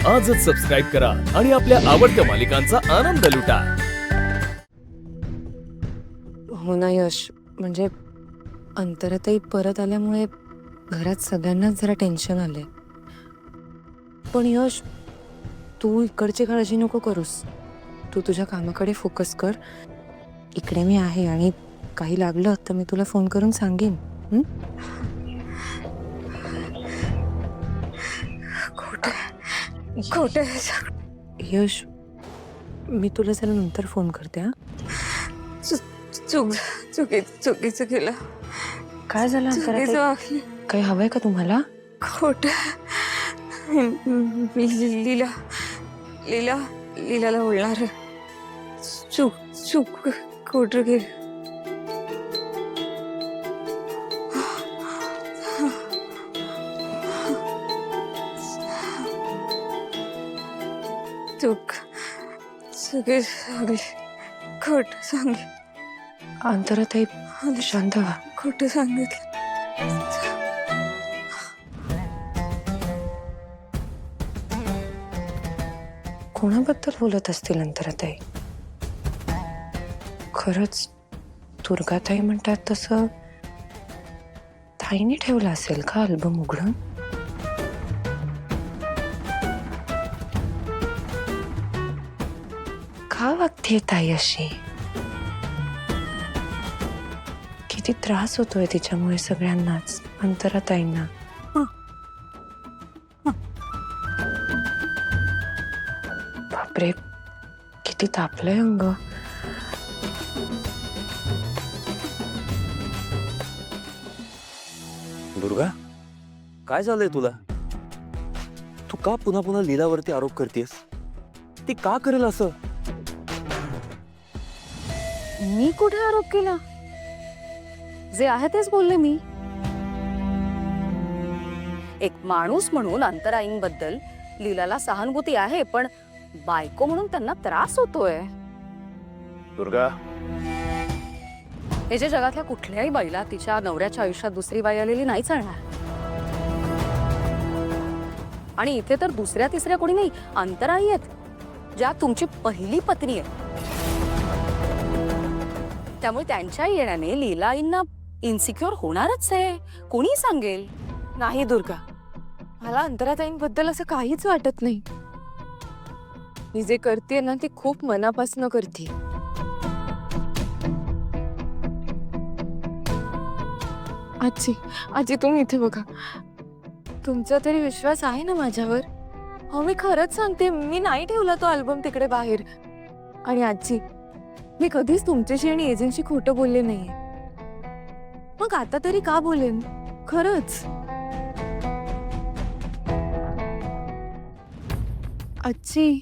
आजच सबस्क्राईब करा आणि आपल्या आवडत्या मालिकांचा आनंद लुटा। हो ना यश, म्हणजे अंतराताई परत आल्यामुळे घरात सगळ्यांनाच जरा टेन्शन आलंय। पण यश, तू इकडची काळजी नको करूस, तू तुझ्या कामाकडे फोकस कर। इकडे मी आहे आणि काही लागलं तर मी तुला फोन करून सांगेन। खोटे यश, मी तुला जरा नंतर फोन करते। हा, चुकीचं केलं, काय झालं चुकीचं अंतराताई? वागले, काही हवंय का तुम्हाला? खोट लीलाला बोलणार, चूक खोट केलं। चुकी खोट सांगितलं, अंतराताई शांत व्हा। खोट सांगितलं। कोणाबद्दल बोलत असतील अंतराताई? खरंच दुर्गाताई म्हणतात तसं ताईने ठेवलं असेल का अल्बम उघडून? का वागतेय ताई अशी? किती त्रास होतोय तिच्यामुळे सगळ्यांनाच, अंतराताईंना। बापरे, किती तापलंय अंग। दुर्गा, काय झालंय तुला? तू का पुन्हा पुन्हा लीलावरती आरोप करतेस? ती का करेल असं? मी कुठे आरोप केला? जे आहे तेच बोलले मी। एक माणूस म्हणून अंतराईंबद्दल लीलाला सहानुभूती आहे, पण बायको म्हणून त्यांना त्रास होतोय। दुर्गा, हे जे जगातल्या कुठल्याही बाईला तिच्या नवऱ्याच्या आयुष्यात दुसरी बाई आलेली नाही चालणार। आणि इथे तर दुसऱ्या तिसऱ्या कोणी नाही, अंतराई आहेत ज्या तुमची पहिली पत्नी आहे। त्यामुळे त्यांच्या येण्याने लीलाईंना इन्सिक्युअर होणारच आहे, कोणी सांगेल। नाही दुर्गा, मला अंतराताईंबद्दल असं काहीच वाटत नाही। मी जे करते ना ते खूप मनापासून करते। आजी तुम्ही इथे बघा, तुमचा तरी विश्वास आहे ना माझ्यावर? हो, मी खरंच सांगते, मी नाही ठेवला तो अल्बम तिकडे बाहेर। आणि आजी, मी कधीच तुमच्याशी आणि एजंटशी खोटं बोलले नाहीये। मग आता तरी का बोलेन? खरंच आजी,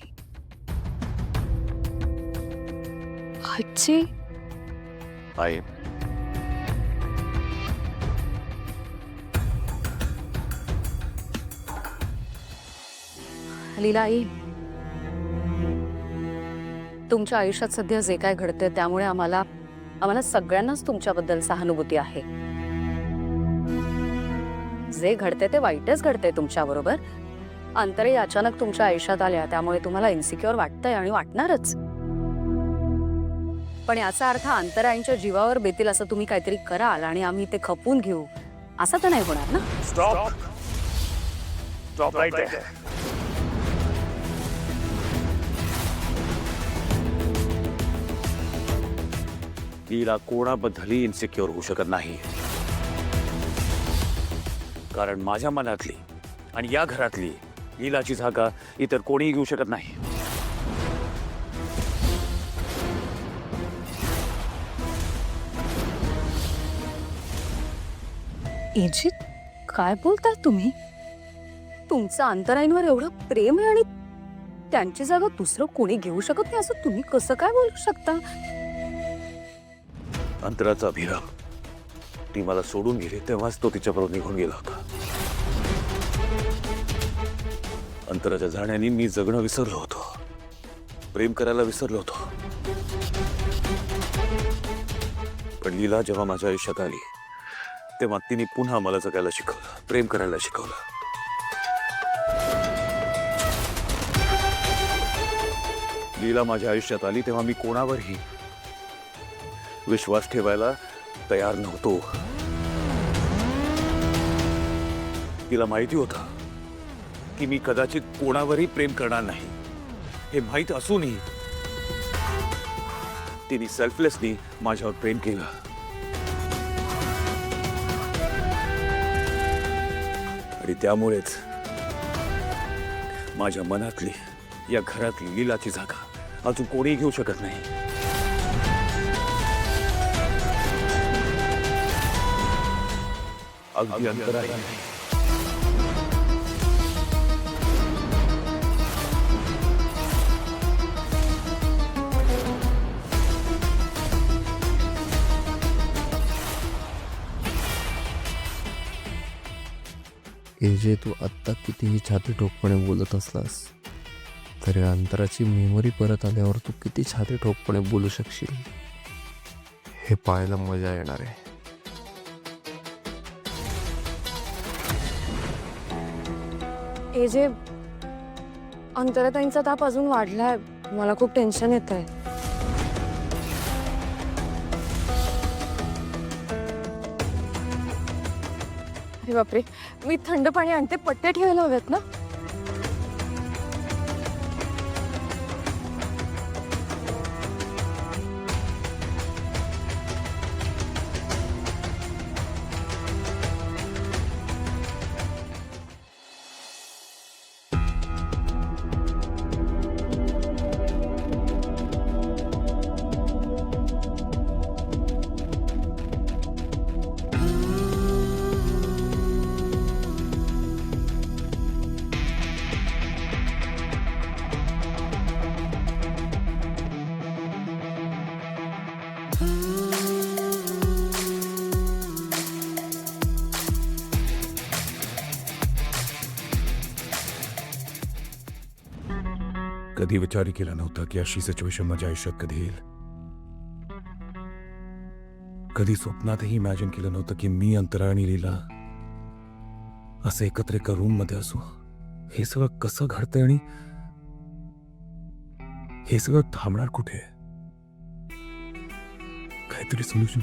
आजी आई, लीलाई, तुमच्या आयुष्यात सध्या जे काय घडते त्यामुळे आम्हाला सगळ्यांनाच तुमच्याबद्दल सहानुभूती आहे। जे घडते ते वाईटच घडते तुमच्या बरोबर। अंतराई अचानक तुमच्या आयुष्यात आल्या त्यामुळे तुम्हाला इन्सिक्युअर वाटतंय आणि वाटणारच। पण याचा अर्थ अंतराईंच्या जीवावर बेतील असं तुम्ही काहीतरी कराल आणि आम्ही ते खपून घेऊ असं तर नाही होणार ना? Stop right there. लीला कोणाबद्दलही इन्सिक्युअर होऊ शकत नाही, कारण माझ्या मनातली आणि या घरातली लीलाची जागा इतर कोणीही घेऊ शकत नाही। एजित, काय बोलताय तुम्ही? तुमचं अंतराईंवर एवढं प्रेम आहे आणि त्यांची जागा दुसरं कोणी घेऊ शकत नाही असं तुम्ही कसं काय बोलू शकता? अंतराचा अभिराम, ती मला सोडून गेली तेव्हाच तो तिच्याबरोबर निघून गेला होता। अंतराच्या जाण्याने मी जगणं विसरलो होतो, प्रेम करायला विसरलो होतो। पण लीला जेव्हा माझ्या आयुष्यात आली तेव्हा तिने पुन्हा मला जगायला शिकवलं, प्रेम करायला शिकवलं। लीला माझ्या आयुष्यात आली तेव्हा मी कोणावरही विश्वास ठेवायला तयार नव्हतो. तिला माहिती होतं की मी कदाचित कोणावरही प्रेम करणार नाही. हे माहीत असूनही तिने सेल्फलेसली माझ्यावर प्रेम केलं. आणि त्यामुळेच माझ्या मनातली, या घरातली लीलाची जागा अजून कोणीही घेऊ शकत नाही. अगदी अंतराळी नाही. जे तू आत्ता कितीही छाती ठोकपणे बोलत असलास तरी अंतराची मेमरी परत आल्यावर तू किती छाती ठोकपणे बोलू शकशील हे पाहायला मजा येणार आहे. जे अंतराताईंचा ताप अजून वाढलाय. मला खूप टेन्शन येत आहे. अरे बापरे, मी थंड पाणी आणते. पट्ट्या ठेवायला हव्यात ना. कधी विचारही केला नव्हता की अशी सिच्युएशन माझ्या आयुष्यात कधी येईल. कधी स्वप्नातही इमॅजिन केलं नव्हतं की मी, अंतरा आणि लीला असं एकत्र एका रूम मध्ये असू. हे सगळं कसं घडतंय आणि हे सगळं थांबणार कुठे? काहीतरी सोल्युशन